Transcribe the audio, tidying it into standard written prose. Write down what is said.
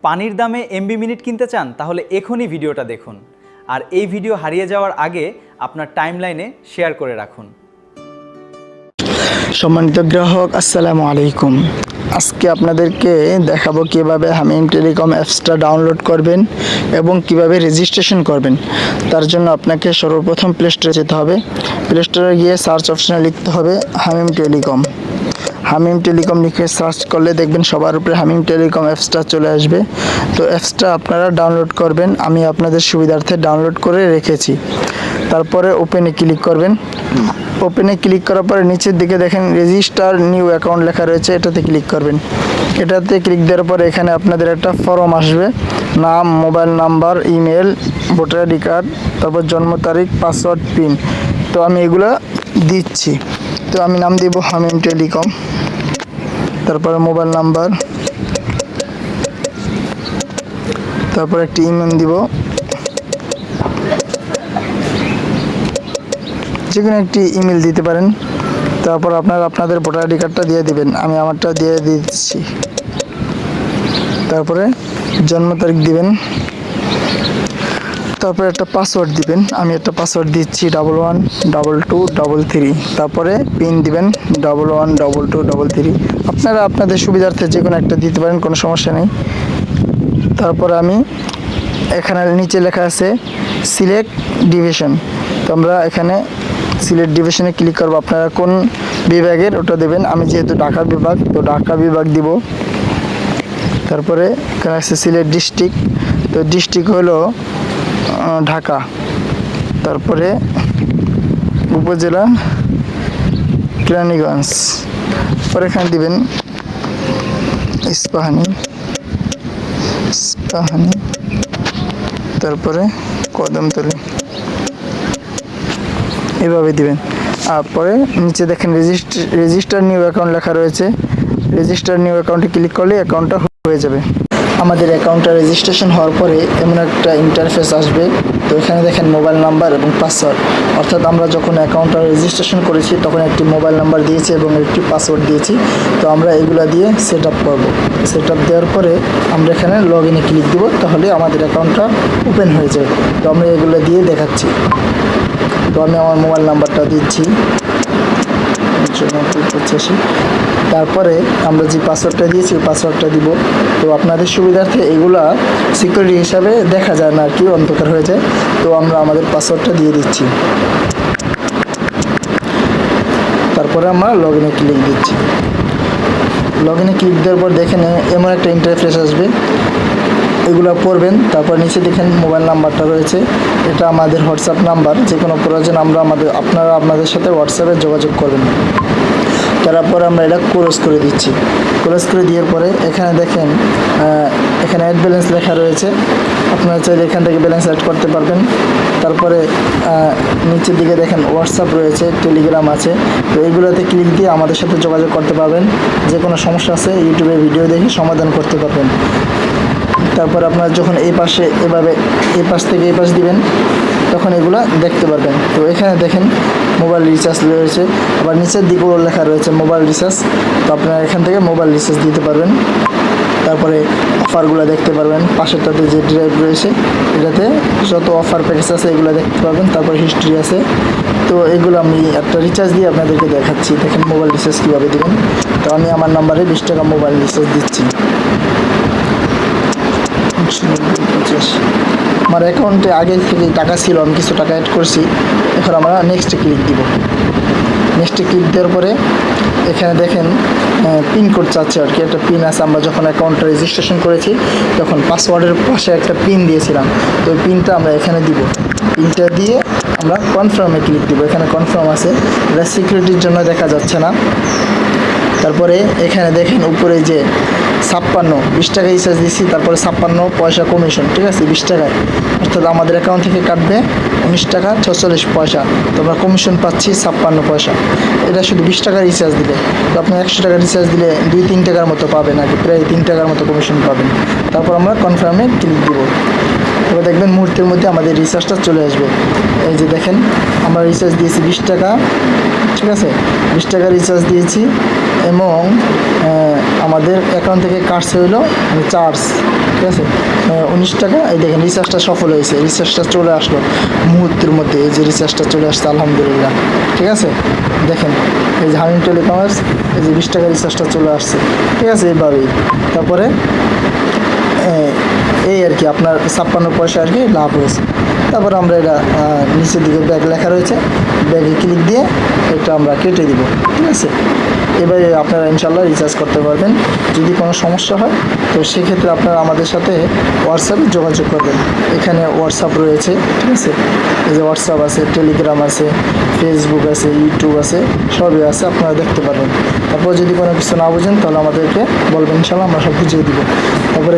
পানির দামে MB minute কিনতে চান তাহলে এখনই ভিডিওটা দেখুন আর এই ভিডিও হারিয়ে যাওয়ার আগে আপনার টাইমলাইনে শেয়ার করে রাখুন। সম্মানিত গ্রাহক, আসসালামু আলাইকুম। আজকে আপনাদেরকে দেখাবো কিভাবে হামিম টেলিকম অ্যাপসটা ডাউনলোড করবেন এবং কিভাবে রেজিস্ট্রেশন করবেন। তার জন্য আপনাকে সর্বপ্রথম প্লে স্টোরে যেতে হবে। প্লে স্টোরে গিয়ে সার্চ অপশনে লিখতে হবে হামিম টেলিকম। হামিম টেলিকম লিখে সার্চ করলে দেখবেন সবার উপরে হামিম টেলিকম অ্যাপসটা চলে আসবে। তো অ্যাপসটা আপনারা ডাউনলোড করবেন, আমি আপনাদের সুবিধার্থে ডাউনলোড করে রেখেছি। তারপরে ওপেনে ক্লিক করবেন। ওপেনে ক্লিক করার পরে নিচের দিকে দেখেন রেজিস্টার নিউ অ্যাকাউন্ট লেখা রয়েছে, এটাতে ক্লিক করবেন। এটাতে ক্লিক দেওয়ার পরে এখানে আপনাদের একটা ফর্ম আসবে, নাম, mobile number, email, voter ID card, তারপর জন্ম তারিখ, পাসওয়ার্ড, পিন। তো আমি এগুলো দিচ্ছি। তো আমি নাম দিব হামিম টেলিকম, তারপরে মোবাইল নাম্বার, তারপর একটি ইমেল দিব, যে কোনো একটি ইমেল দিতে পারেন। তারপর আপনারা আপনাদের ভোটার আইডি কার্ডটা দিয়ে দিবেন, আমি আমারটা দিয়ে দিচ্ছি। তারপরে জন্ম তারিখ দিবেন, তারপরে একটা পাসওয়ার্ড দিবেন, আমি একটা পাসওয়ার্ড দিচ্ছি 112233। তারপরে পিন দিবেন 112233। আপনারা আপনাদের সুবিধার্থে যে কোনো একটা দিতে পারেন, কোনো সমস্যা নেই। তারপরে আমি এখানে নিচে লেখা আছে সিলেক্ট ডিভিশন, তো আমরা এখানে সিলেক্ট ডিভিশনে ক্লিক করবো। আপনারা কোন বিভাগের ওটা দেবেন, আমি যেহেতু ঢাকা বিভাগ, তো ঢাকা বিভাগ দিব। তারপরে এখানে আছে সিলেক্ট ডিস্ট্রিক্ট, তো ডিস্ট্রিক্ট হলো ঢাকা। তারপরে উপজেলা কেরানীগঞ্জ, পরে এখানে দিবেন ইস্পাহানি, তারপরে কদমতলী, এভাবে দিবেন। আর পরে নিচে দেখেন রেজিস্টার নিউ অ্যাকাউন্ট লেখা রয়েছে, রেজিস্টার নিউ অ্যাকাউন্টে ক্লিক করলে অ্যাকাউন্টটা হয়ে যাবে। আমাদের অ্যাকাউন্টটা রেজিস্ট্রেশন হওয়ার পরে এমন একটা ইন্টারফেস আসবে। তো এখানে দেখেন মোবাইল নাম্বার এবং পাসওয়ার্ড, অর্থাৎ আমরা যখন অ্যাকাউন্টটা রেজিস্ট্রেশন করেছি তখন একটি মোবাইল নাম্বার দিয়েছি এবং একটি পাসওয়ার্ড দিয়েছি। তো আমরা এগুলা দিয়ে সেট আপ করবো। সেট আপ দেওয়ার পরে আমরা এখানে লগ ইনে ক্লিক দিব, তাহলে আমাদের অ্যাকাউন্টটা ওপেন হয়ে যায়। তো আমরা এগুলো দিয়ে দেখাচ্ছি। তো আমি আমার মোবাইল নাম্বারটা দিচ্ছি 8585। তারপরে আমরা যে পাসওয়ার্ডটা দিয়েছি ওই পাসওয়ার্ডটা দিব। তো আপনাদের সুবিধার্থে এগুলা সিকিউরিটি হিসাবে দেখা যায় না আর কি, অন্ধকার হয়ে যায়। তো আমরা আমাদের পাসওয়ার্ডটা দিয়ে দিচ্ছি। তারপরে আমরা লগ ইনে ক্লিক দিচ্ছি। লগ ইনে ক্লিক দেওয়ার পর দেখেন এমন একটা ইন্টারফেস আসবে, এগুলো পড়বেন। তারপর নিচে দেখেন মোবাইল নাম্বারটা রয়েছে, এটা আমাদের হোয়াটসঅ্যাপ নাম্বার। যে কোনো প্রয়োজন আপনারা আপনাদের সাথে হোয়াটসঅ্যাপে যোগাযোগ করবেন। তারপর আমরা এটা ক্লোজ করে দিচ্ছি। ক্লোজ করে দেওয়ার পরে এখানে দেখেন এখানে অ্যাড ব্যালেন্স লেখা রয়েছে, আপনারা চাইলে এখান থেকে ব্যালেন্স অ্যাড করতে পারবেন। তারপরে নিচের দিকে দেখেন হোয়াটসঅ্যাপ রয়েছে, টেলিগ্রাম আছে। তো এইগুলোতে ক্লিক দিয়ে আমাদের সাথে যোগাযোগ করতে পারবেন। যে কোনো সমস্যা আছে ইউটিউবে ভিডিও দেখে সমাধান করতে পারবেন। তারপর আপনারা যখন এই পাশে এভাবে এই পাশ থেকে এই পাশ দিবেন তখন এগুলো দেখতে পারবেন। তো এখানে দেখেন মোবাইল রিচার্জ রয়েছে, আবার নিচের দিকেও লেখা রয়েছে মোবাইল রিচার্জ। তো আপনারা এখান থেকে মোবাইল রিচার্জ দিতে পারবেন। তারপরে অফারগুলো দেখতে পারবেন, পাশেরটাতে যে ড্রাইভ রয়েছে এটাতে যত অফার প্যাকেজ আছে এগুলো দেখতে পারবেন। তারপর হিস্ট্রি আছে। তো এগুলো আমি একটা রিচার্জ দিয়ে আপনাদেরকে দেখাচ্ছি। দেখেন মোবাইল রিচার্জ কীভাবে দেবেন। তো আমি আমার নাম্বারে 20 টাকা মোবাইল রিচার্জ দিচ্ছি। আমার অ্যাকাউন্টে আগে থেকে টাকা ছিল, আমি কিছু টাকা অ্যাড করছি। এখন আমরা নেক্সটে ক্লিক দিব। নেক্সটে ক্লিক দেওয়ার পরে এখানে দেখেন পিন কোড চাচ্ছে আর কি, একটা পিন আছে। আমরা যখন অ্যাকাউন্টটা রেজিস্ট্রেশন করেছি তখন পাসওয়ার্ডের পাশে একটা পিন দিয়েছিলাম, তো ওই পিনটা আমরা এখানে দিব। পিনটা দিয়ে আমরা কনফার্মে ক্লিক দিব। এখানে কনফার্ম আছে, এটা সিকিউরিটির জন্য দেখা যাচ্ছে না। তারপরে এখানে দেখেন উপরে যে 20 টাকা রিচার্জ দিচ্ছি, তারপরে 56 পয়সা কমিশন, ঠিক আছে 20 টাকায়, অর্থাৎ আমাদের অ্যাকাউন্ট থেকে কাটবে 19 টাকা 46 পয়সা। তো আমরা কমিশন পাচ্ছি 56 পয়সা। এটা শুধু 20 টাকা রিচার্জ দিলে। তো আপনি 100 টাকা রিচার্জ দিলে 2-3 টাকার মতো পাবেন আর কি, প্রায় 3 টাকার মতো কমিশন পাবেন। তারপর আমরা কনফার্মে ক্লিক দিব। তবে দেখবেন মুহূর্তের মধ্যে আমাদের রিচার্জটা চলে আসবে। এই যে দেখেন আমরা রিচার্জ দিয়েছি 20 টাকা, ঠিক আছে 20 টাকা রিচার্জ দিয়েছি। এবং আমাদের অ্যাকাউন্ট থেকে কাটছে হইলো চার্জ, ঠিক আছে, 19 টাকা। এই দেখেন রিচার্জটা সফল হয়েছে, রিচার্জটা চলে আসলো মুহূর্তের মধ্যে। এই যে রিচার্জটা চলে আসছে আলহামদুলিল্লাহ, ঠিক আছে। দেখেন এই যে হামিম টেলিকমার্স, এই যে 20 টাকা রিচার্জটা চলে আসছে, ঠিক আছে, এইভাবেই। তারপরে এই আর কি আপনার 56 পয়সা আর কি লাভ হয়েছে। তারপর আমরা এটা নিচের দিকে ব্যাগ লেখা রয়েছে, ব্যাগে ক্লিক দিয়ে এটা আমরা কেটে দিব, ঠিক আছে। এবারে আপনারা ইনশাল্লাহ রিচার্জ করতে পারবেন। যদি কোনো সমস্যা হয় তো সেক্ষেত্রে আপনারা আমাদের সাথে হোয়াটসঅ্যাপে যোগাযোগ করবেন। এখানে হোয়াটসঅ্যাপ রয়েছে, ঠিক আছে, এই যে হোয়াটসঅ্যাপ আছে, টেলিগ্রাম আছে, ফেসবুক আছে, ইউটিউব আছে, সবই আছে, আপনারা দেখতে পারবেন। তারপর যদি কোনো কিছু না বুঝেন তাহলে আমাদেরকে বলবেন, ইনশাল্লাহ আমরা সব বুঝিয়ে দিব। তারপরে